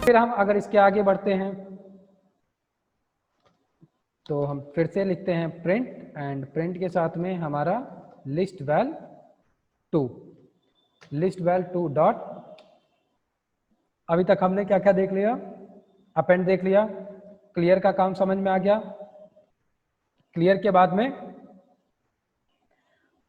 फिर हम अगर इसके आगे बढ़ते हैं तो हम फिर से लिखते हैं प्रिंट, एंड प्रिंट के साथ में हमारा लिस्ट वैल 2, लिस्ट वैल 2 डॉट। अभी तक हमने क्या क्या देख लिया? अपेंड देख लिया, क्लियर का काम समझ में आ गया। क्लियर के बाद में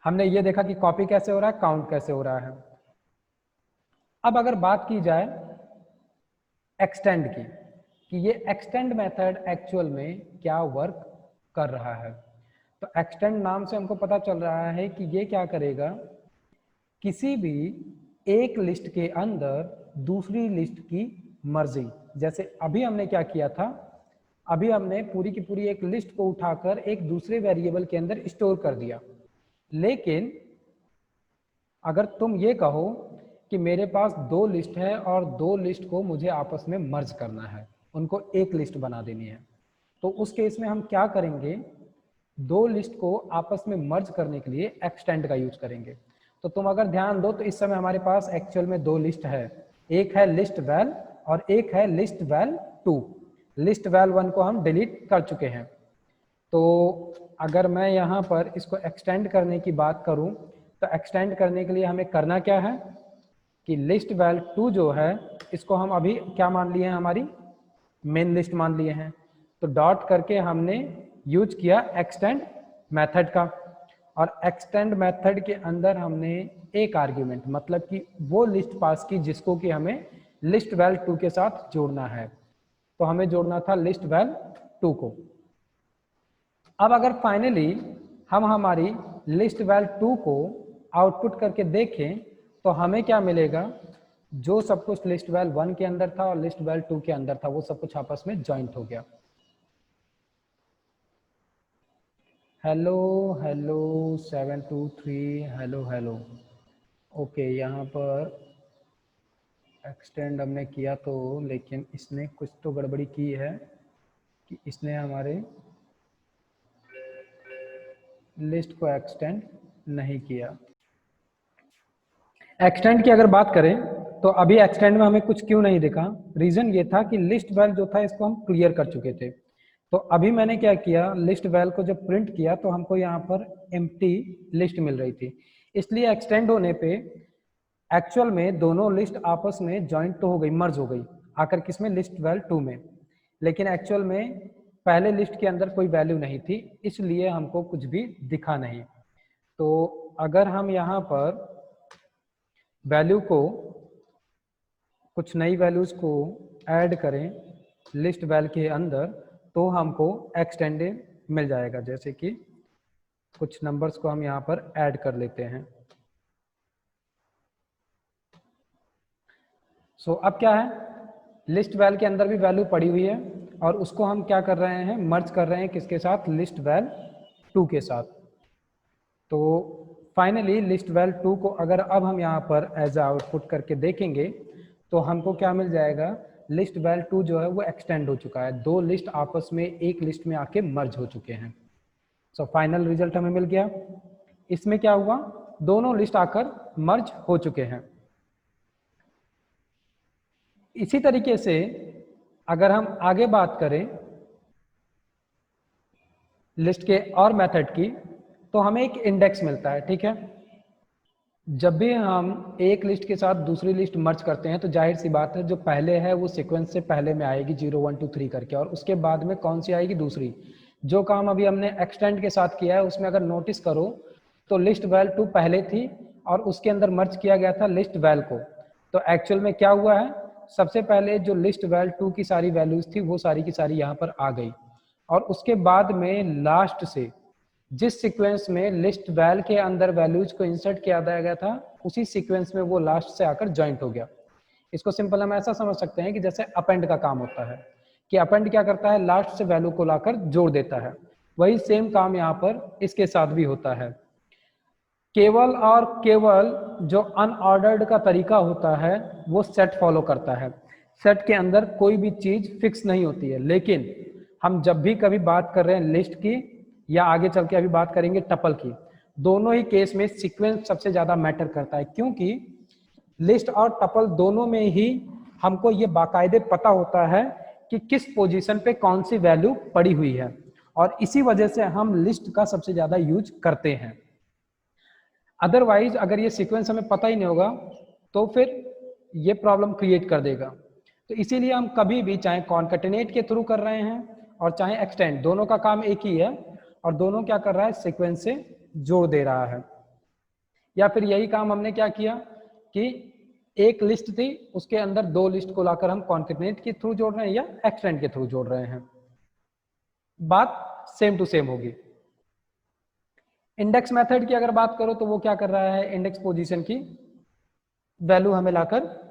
हमने ये देखा कि कॉपी कैसे हो रहा है, काउंट कैसे हो रहा है। अब अगर बात की जाए एक्सटेंड की, कि ये एक्सटेंड मेथड एक्चुअल में क्या वर्क कर रहा है, तो एक्सटेंड नाम से हमको पता चल रहा है कि ये क्या करेगा, किसी भी एक लिस्ट के अंदर दूसरी लिस्ट की मर्जिंग। जैसे अभी हमने क्या किया था, अभी हमने पूरी की पूरी एक लिस्ट को उठाकर एक दूसरे वेरिएबल के अंदर स्टोर कर दिया। लेकिन अगर तुम ये कहो कि मेरे पास 2 लिस्ट है और 2 लिस्ट को मुझे आपस में मर्ज करना है, उनको एक लिस्ट बना देनी है, तो उस केस में हम क्या करेंगे, 2 लिस्ट को आपस में मर्ज करने के लिए एक्सटेंड का यूज करेंगे। तो तुम अगर ध्यान दो तो इस समय हमारे पास एक्चुअल में 2 लिस्ट है, एक है लिस्ट वैल और एक है लिस्ट वैल 2। लिस्ट वैल 1 को हम डिलीट कर चुके हैं। तो अगर मैं यहाँ पर इसको एक्सटेंड करने की बात करूँ तो एक्सटेंड करने के लिए हमें करना क्या है कि लिस्ट वैल 2 जो है इसको हम अभी क्या मान लिए हैं, हमारी मेन लिस्ट मान लिए हैं। तो डॉट करके हमने यूज किया एक्सटेंड मेथड का, और एक्सटेंड मेथड के अंदर हमने एक आर्ग्यूमेंट मतलब कि वो लिस्ट पास की जिसको कि हमें लिस्ट वैल 2 के साथ जोड़ना है। तो हमें जोड़ना था लिस्ट वैल 2 को। अब अगर फाइनली हम हमारी लिस्ट वैल 2 को आउटपुट करके देखें तो हमें क्या मिलेगा, जो सब कुछ लिस्ट वैल 1 के अंदर था और लिस्ट वैल 2 के अंदर था वो सब कुछ आपस में ज्वाइंट हो गया। Hello hello 723, hello hello. Okay, यहाँ पर एक्सटेंड हमने किया तो, लेकिन इसने कुछ तो गड़बड़ी की है कि इसने हमारे लिस्ट को एक्सटेंड नहीं किया। एक्सटेंड की अगर बात करें तो अभी एक्सटेंड में हमें कुछ क्यों नहीं दिखा, रीजन ये था कि लिस्ट वैल जो था इसको हम क्लियर कर चुके थे। तो अभी मैंने क्या किया, लिस्ट वैल को जब प्रिंट किया तो हमको यहाँ पर एम्प्टी लिस्ट मिल रही थी, इसलिए एक्सटेंड होने पे एक्चुअल में दोनों लिस्ट आपस में ज्वाइंट तो हो गई, मर्ज हो गई आकर किसमें, लिस्ट वैल 2 में। लेकिन एक्चुअल में पहले लिस्ट के अंदर कोई वैल्यू नहीं थी, इसलिए हमको कुछ भी दिखा नहीं। तो अगर हम यहाँ पर वैल्यू को, कुछ नई वैल्यूज को ऐड करें लिस्ट वैल के अंदर तो हमको एक्सटेंडेड मिल जाएगा। जैसे कि कुछ नंबर्स को हम यहाँ पर ऐड कर लेते हैं। सो अब क्या है, लिस्ट वैल के अंदर भी वैल्यू पड़ी हुई है और उसको हम क्या कर रहे हैं, मर्ज कर रहे हैं किसके साथ, लिस्ट वैल 2 के साथ। तो फाइनली लिस्ट वैल 2 को अगर अब हम यहाँ पर एज आउटपुट करके देखेंगे तो हमको क्या मिल जाएगा, लिस्ट वैल 2 जो है वो एक्सटेंड हो चुका है, 2 लिस्ट आपस में एक लिस्ट में आके मर्ज हो चुके हैं। सो फाइनल रिजल्ट हमें मिल गया। इसमें क्या हुआ, दोनों लिस्ट आकर मर्ज हो चुके हैं। इसी तरीके से अगर हम आगे बात करें लिस्ट के और मेथड की तो हमें एक इंडेक्स मिलता है, ठीक है। जब भी हम एक लिस्ट के साथ दूसरी लिस्ट मर्ज करते हैं तो जाहिर सी बात है जो पहले है वो सीक्वेंस से पहले में आएगी 0 1 2 3 करके, और उसके बाद में कौन सी आएगी, दूसरी। जो काम अभी हमने एक्सटेंड के साथ किया है उसमें अगर नोटिस करो तो लिस्ट वैल 2 पहले थी और उसके अंदर मर्ज किया गया था लिस्ट वैल को। तो एक्चुअल में क्या हुआ है, सबसे पहले जो लिस्ट वैल 2 की सारी वैल्यूज थी वो सारी की सारी यहाँ पर आ गई, और उसके बाद में लास्ट से जिस सीक्वेंस में लिस्ट वैल के अंदर वैल्यूज को इंसर्ट किया गया था उसी सीक्वेंस में वो लास्ट से आकर ज्वाइंट हो गया। इसको सिंपल हम ऐसा समझ सकते हैं कि जैसे अपेंड का काम होता है कि अपेंड क्या करता है, लास्ट से वैल्यू को लाकर जोड़ देता है, वही सेम काम यहाँ पर इसके साथ भी होता है। केवल और केवल जो अनऑर्डर्ड का तरीका होता है वो सेट फॉलो करता है। सेट के अंदर कोई भी चीज फिक्स नहीं होती है, लेकिन हम जब भी कभी बात कर रहे हैं लिस्ट की या आगे चल के अभी बात करेंगे टपल की, दोनों ही केस में सीक्वेंस सबसे ज्यादा मैटर करता है, क्योंकि लिस्ट और टपल दोनों में ही हमको ये बाकायदे पता होता है कि किस पोजीशन पे कौन सी वैल्यू पड़ी हुई है, और इसी वजह से हम लिस्ट का सबसे ज्यादा यूज करते हैं। अदरवाइज अगर ये सीक्वेंस हमें पता ही नहीं होगा तो फिर ये प्रॉब्लम क्रिएट कर देगा। तो इसीलिए हम कभी भी चाहे कॉन्कैटिनेट के थ्रू कर रहे हैं और चाहे एक्सटेंड, दोनों का काम एक ही है, और दोनों क्या कर रहा है, सीक्वेंस से जोड़ दे रहा है। या फिर यही काम हमने क्या किया कि एक लिस्ट थी, उसके अंदर दो लिस्ट को लाकर हम कॉन्कैटिनेट के थ्रू जोड़ रहे हैं या एक्सटेंड के थ्रू जोड़ रहे हैं, बात सेम टू सेम होगी। इंडेक्स मेथड की अगर बात करो तो वो क्या कर रहा है, इंडेक्स पोजीशन की वैल्यू हमें लाकर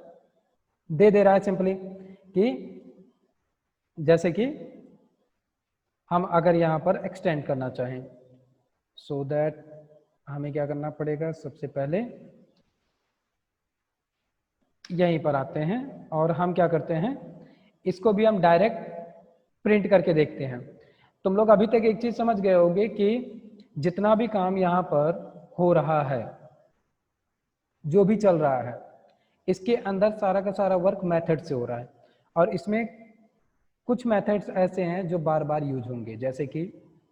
दे रहा है सिंपली, कि जैसे कि हम अगर यहां पर एक्सटेंड करना चाहें, सो दैट हमें क्या करना पड़ेगा, सबसे पहले यहीं पर आते हैं और हम क्या करते हैं, इसको भी हम डायरेक्ट प्रिंट करके देखते हैं। तुम लोग अभी तक एक चीज समझ गए होंगे कि जितना भी काम यहाँ पर हो रहा है, जो भी चल रहा है, इसके अंदर सारा का सारा वर्क मेथड से हो रहा है, और इसमें कुछ मेथड्स ऐसे हैं जो बार बार यूज होंगे, जैसे कि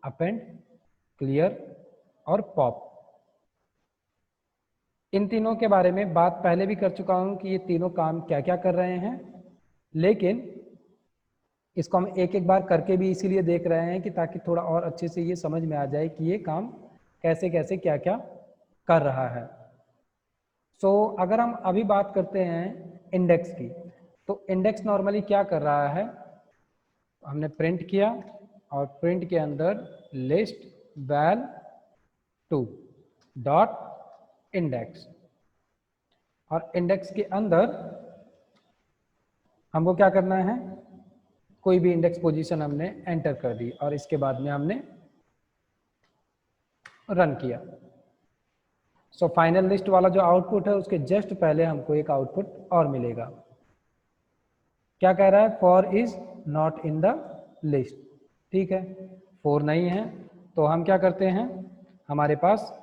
अपेंड, क्लियर और पॉप। इन तीनों के बारे में बात पहले भी कर चुका हूं कि ये तीनों काम क्या क्या कर रहे हैं, लेकिन इसको हम एक एक बार करके भी इसीलिए देख रहे हैं कि ताकि थोड़ा और अच्छे से ये समझ में आ जाए कि ये काम कैसे कैसे क्या क्या कर रहा है। सो अगर हम अभी बात करते हैं इंडेक्स की, तो इंडेक्स नॉर्मली क्या कर रहा है, हमने प्रिंट किया और प्रिंट के अंदर लिस्ट वैल 2 डॉट इंडेक्स, और इंडेक्स के अंदर हमको क्या करना है, कोई भी इंडेक्स पोजीशन हमने एंटर कर दी और इसके बाद में हमने रन किया। सो फाइनल लिस्ट वाला जो आउटपुट है उसके जस्ट पहले हमको एक आउटपुट और मिलेगा। क्या कह रहा है, for is not in the list. ठीक है, फॉर नहीं है तो हम क्या करते हैं, हमारे पास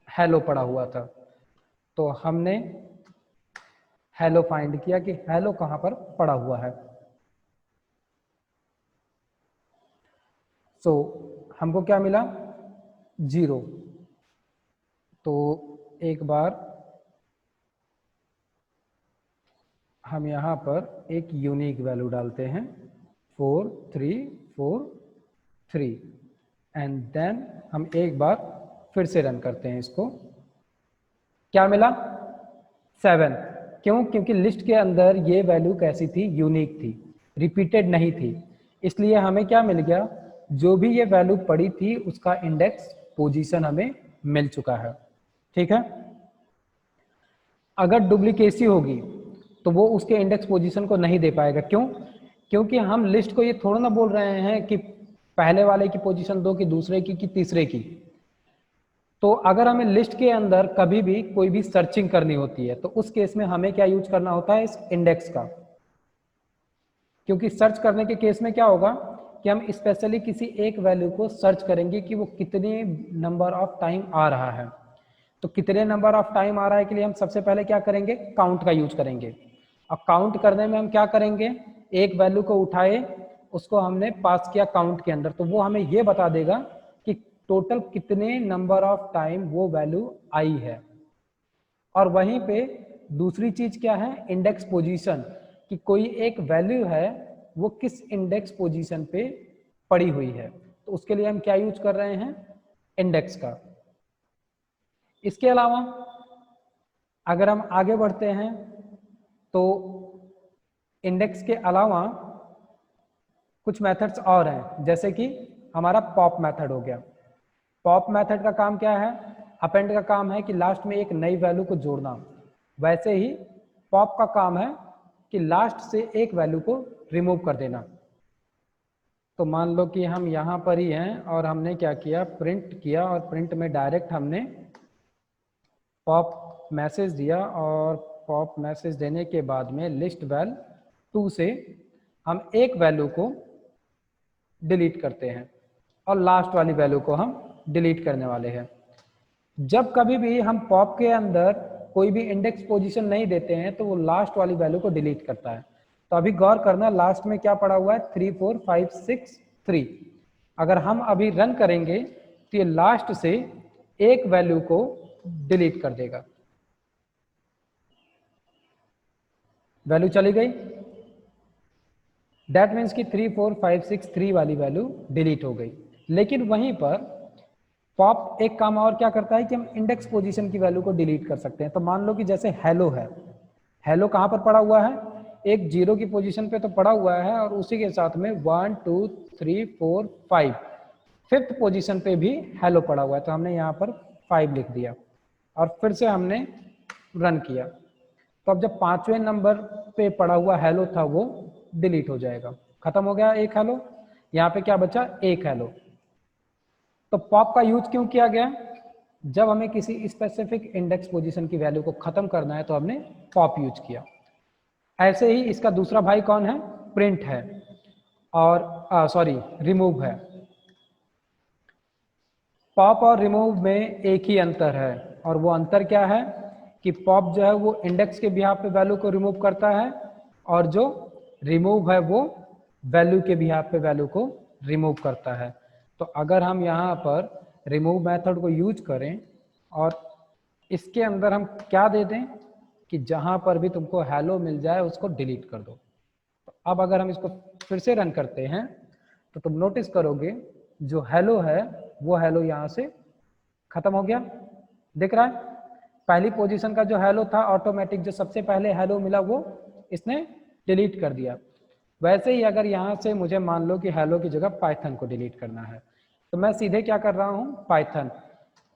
हेलो पड़ा हुआ था, तो हमने हेलो फाइंड किया कि हेलो कहां पर पड़ा हुआ है। सो हमको क्या मिला, 0। तो एक बार हम यहाँ पर एक यूनिक वैल्यू डालते हैं 4343 एंड देन हम एक बार फिर से रन करते हैं इसको। क्या मिला, 7। क्यों, क्योंकि लिस्ट के अंदर ये वैल्यू कैसी थी, यूनिक थी, रिपीटेड नहीं थी, इसलिए हमें क्या मिल गया, जो भी ये वैल्यू पड़ी थी उसका इंडेक्स पोजीशन हमें मिल चुका है। ठीक है, अगर डुप्लीकेसी होगी तो वो उसके इंडेक्स पोजीशन को नहीं दे पाएगा। क्यों, क्योंकि हम लिस्ट को ये थोड़ा ना बोल रहे हैं कि पहले वाले की पोजीशन दो कि दूसरे की कि तीसरे की। तो अगर हमें लिस्ट के अंदर कभी भी कोई भी सर्चिंग करनी होती है तो उस केस में हमें क्या यूज करना होता है, इस इंडेक्स का। क्योंकि सर्च करने के केस में क्या होगा कि हम स्पेशली किसी एक वैल्यू को सर्च करेंगे कि वो कितने नंबर ऑफ टाइम आ रहा है। तो कितने नंबर ऑफ टाइम आ रहा है के लिए हम सबसे पहले क्या करेंगे, काउंट का यूज करेंगे। और काउंट करने में हम क्या करेंगे, एक वैल्यू को उठाए, उसको हमने पास किया काउंट के अंदर, तो वो हमें ये बता देगा कि टोटल कितने नंबर ऑफ टाइम वो वैल्यू आई है। और वहीं पे दूसरी चीज क्या है, इंडेक्स पोजीशन, कि कोई एक वैल्यू है वो किस इंडेक्स पोजीशन पे पड़ी हुई है, तो उसके लिए हम क्या यूज कर रहे हैं, इंडेक्स का। इसके अलावा अगर हम आगे बढ़ते हैं तो इंडेक्स के अलावा कुछ मेथड्स और हैं, जैसे कि हमारा पॉप मेथड हो गया। पॉप मेथड का काम क्या है, अपेंड का काम है कि लास्ट में एक नई वैल्यू को जोड़ना, वैसे ही पॉप का काम है कि लास्ट से एक वैल्यू को रिमूव कर देना। तो मान लो कि हम यहाँ पर ही हैं और हमने क्या किया, प्रिंट किया, और प्रिंट में डायरेक्ट हमने पॉप मैसेज दिया, और पॉप मैसेज देने के बाद में लिस्ट वैल 2 से हम एक वैल्यू को डिलीट करते हैं और लास्ट वाली वैल्यू को हम डिलीट करने वाले हैं। जब कभी भी हम पॉप के अंदर कोई भी इंडेक्स पोजीशन नहीं देते हैं तो वो लास्ट वाली वैल्यू को डिलीट करता है। तो अभी गौर करना, लास्ट में क्या पड़ा हुआ है 3 4 5 6 3। अगर हम अभी रन करेंगे तो ये लास्ट से एक वैल्यू को डिलीट कर देगा, वैल्यू चली गई। दैट मीन्स कि 3 4 5 6 3 वाली वैल्यू डिलीट हो गई। लेकिन वहीं पर पॉप एक काम और क्या करता है कि हम इंडेक्स पोजीशन की वैल्यू को डिलीट कर सकते हैं। तो मान लो कि जैसे हेलो है, हेलो कहाँ पर पड़ा हुआ है, एक 0 की पोजीशन पे तो पड़ा हुआ है और उसी के साथ में 1 2 3 4 5 फिफ्थ पोजीशन पे भी हेलो पड़ा हुआ है। तो हमने यहाँ पर 5 लिख दिया और फिर से हमने रन किया। तो अब जब 5वें नंबर पे पड़ा हुआ हेलो था वो डिलीट हो जाएगा, खत्म हो गया एक हेलो। यहाँ पे क्या बचा, एक हेलो। तो पॉप का यूज क्यों किया गया, जब हमें किसी स्पेसिफिक इंडेक्स पोजीशन की वैल्यू को खत्म करना है तो हमने पॉप यूज किया। ऐसे ही इसका दूसरा भाई कौन है, प्रिंट है, और सॉरी रिमूव है। पॉप और रिमूव में एक ही अंतर है, और वो अंतर क्या है कि पॉप जो है वो इंडेक्स के बिहाफ पे वैल्यू को रिमूव करता है, और जो रिमूव है वो वैल्यू के बिहाफ पे वैल्यू को रिमूव करता है। तो अगर हम यहाँ पर रिमूव मेथड को यूज करें और इसके अंदर हम क्या दे दें कि जहाँ पर भी तुमको हेलो मिल जाए उसको डिलीट कर दो। तो अब अगर हम इसको फिर से रन करते हैं तो तुम नोटिस करोगे जो हेलो है वो हेलो यहाँ से खत्म हो गया, दिख रहा है। पहली पोजीशन का जो हेलो था ऑटोमेटिक, जो सबसे पहले हेलो मिला वो इसने डिलीट कर दिया। वैसे ही अगर यहाँ से मुझे मान लो कि हेलो की जगह पाइथन को डिलीट करना है तो मैं सीधे क्या कर रहा हूँ, पाइथन।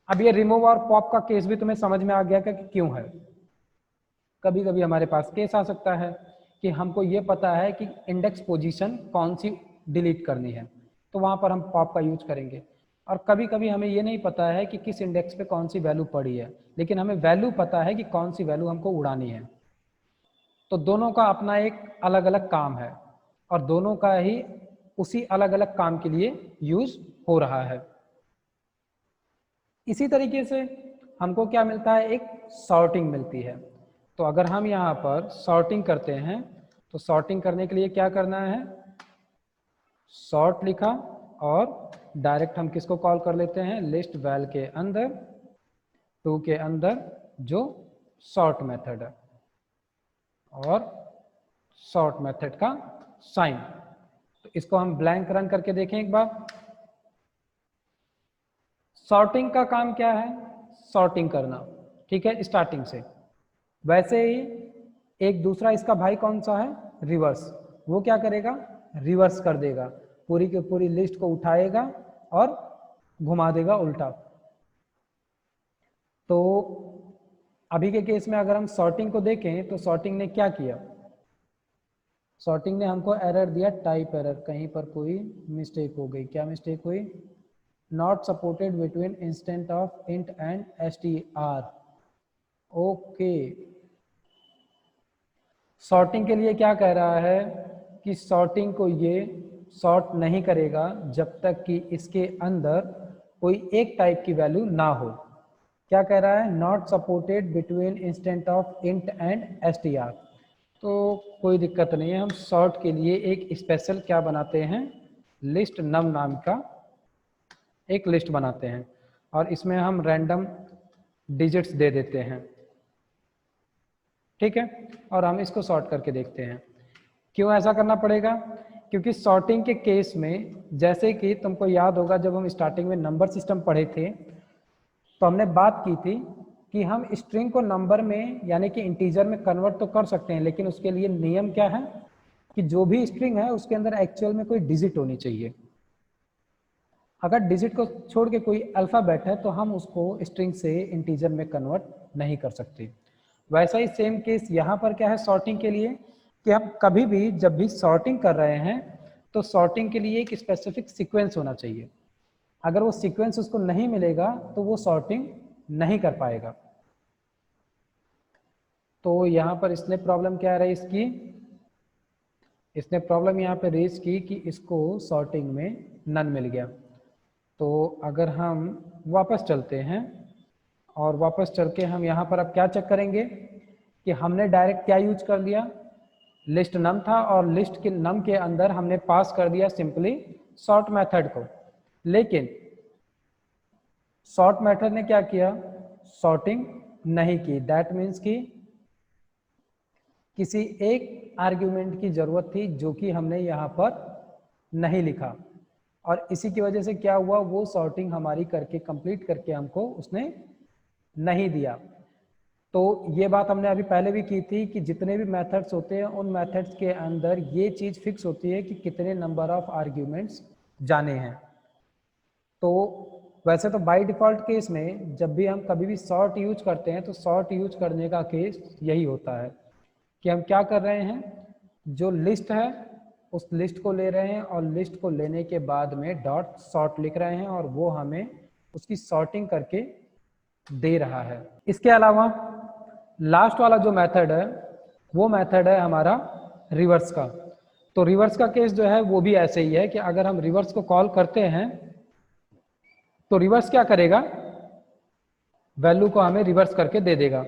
अब ये रिमूव और पॉप का केस भी तुम्हें समझ में आ गया कि क्यों है। कभी कभी हमारे पास केस आ सकता है कि हमको ये पता है कि इंडेक्स पोजीशन कौन सी डिलीट करनी है, तो वहाँ पर हम पॉप का यूज करेंगे। और कभी कभी हमें ये नहीं पता है कि किस इंडेक्स पे कौन सी वैल्यू पड़ी है, लेकिन हमें वैल्यू पता है कि कौन सी वैल्यू हमको उड़ानी है। तो दोनों का अपना एक अलग अलग काम है और दोनों का ही उसी अलग अलग काम के लिए यूज हो रहा है। इसी तरीके से हमको क्या मिलता है, एक सॉर्टिंग मिलती है। तो अगर हम यहाँ पर सॉर्टिंग करते हैं तो सॉर्टिंग करने के लिए क्या करना है, सॉर्ट लिखा और डायरेक्ट हम किसको कॉल कर लेते हैं, लिस्ट वैल के अंदर 2 के अंदर जो सॉर्ट मेथड है और सॉर्ट मेथड का साइन। तो इसको हम ब्लैंक रन करके देखें एक बार। सॉर्टिंग का काम क्या है, सॉर्टिंग करना, ठीक है, स्टार्टिंग से। वैसे ही एक दूसरा इसका भाई कौन सा है, रिवर्स। वो क्या करेगा, रिवर्स कर देगा, पूरी की पूरी लिस्ट को उठाएगा और घुमा देगा उल्टा। तो अभी के केस में अगर हम सॉर्टिंग को देखें तो सॉर्टिंग ने क्या किया, सॉर्टिंग ने हमको एरर दिया, टाइप एरर, कहीं पर कोई मिस्टेक हो गई। क्या मिस्टेक हुई, not supported between instant of int and str। Okay, sorting के लिए क्या कह रहा है कि सॉर्टिंग को ये सॉर्ट नहीं करेगा जब तक कि इसके अंदर कोई एक टाइप की वैल्यू ना हो। क्या कह रहा है, not supported between instant of int and str। तो कोई दिक्कत नहीं है, हम सॉर्ट के लिए एक स्पेशल क्या बनाते हैं, लिस्ट नम नाम का एक लिस्ट बनाते हैं और इसमें हम रैंडम डिजिट्स दे देते हैं, ठीक है, और हम इसको सॉर्ट करके देखते हैं। क्यों ऐसा करना पड़ेगा, क्योंकि सॉर्टिंग के केस में जैसे कि तुमको याद होगा जब हम स्टार्टिंग में नंबर सिस्टम पढ़े थे तो हमने बात की थी कि हम स्ट्रिंग को नंबर में यानी कि इंटीजर में कन्वर्ट तो कर सकते हैं, लेकिन उसके लिए नियम क्या है कि जो भी स्ट्रिंग है उसके अंदर एक्चुअल में कोई डिजिट होनी चाहिए। अगर डिजिट को छोड़ के कोई अल्फ़ाबेट है तो हम उसको स्ट्रिंग से इंटीजर में कन्वर्ट नहीं कर सकते। वैसा ही सेम केस यहाँ पर क्या है सॉर्टिंग के लिए, कि हम कभी भी जब भी सॉर्टिंग कर रहे हैं तो सॉर्टिंग के लिए एक स्पेसिफिक सीक्वेंस होना चाहिए। अगर वो सीक्वेंस उसको नहीं मिलेगा तो वो सॉर्टिंग नहीं कर पाएगा। तो यहाँ पर इसने प्रॉब्लम क्या रही इसकी, इसने प्रॉब्लम यहाँ पे रेज की कि इसको सॉर्टिंग में नन मिल गया। तो अगर हम वापस चलते हैं और वापस चल के हम यहाँ पर अब क्या चेक करेंगे कि हमने डायरेक्ट क्या यूज कर लिया, लिस्ट नम था और लिस्ट के नम के अंदर हमने पास कर दिया सिंपली सॉर्ट मेथड को। लेकिन सॉर्ट मेथड ने क्या किया, सॉर्टिंग नहीं की। दैट मीन्स कि किसी एक आर्ग्यूमेंट की जरूरत थी जो कि हमने यहाँ पर नहीं लिखा, और इसी की वजह से क्या हुआ, वो सॉर्टिंग हमारी करके कंप्लीट करके हमको उसने नहीं दिया। तो ये बात हमने अभी पहले भी की थी कि जितने भी मेथड्स होते हैं उन मेथड्स के अंदर ये चीज़ फिक्स होती है कि कितने नंबर ऑफ आर्ग्यूमेंट्स जाने हैं। तो वैसे तो बाय डिफ़ॉल्ट केस में जब भी हम कभी भी सॉर्ट यूज करते हैं तो सॉर्ट यूज करने का केस यही होता है कि हम क्या कर रहे हैं, जो लिस्ट है उस लिस्ट को ले रहे हैं और लिस्ट को लेने के बाद में डॉट सॉर्ट लिख रहे हैं और वो हमें उसकी सॉर्टिंग करके दे रहा है। इसके अलावा लास्ट वाला जो मेथड है वो मेथड है हमारा रिवर्स का। तो रिवर्स का केस जो है वो भी ऐसे ही है कि अगर हम रिवर्स को कॉल करते हैं तो रिवर्स क्या करेगा, वैल्यू को हमें रिवर्स करके दे देगा।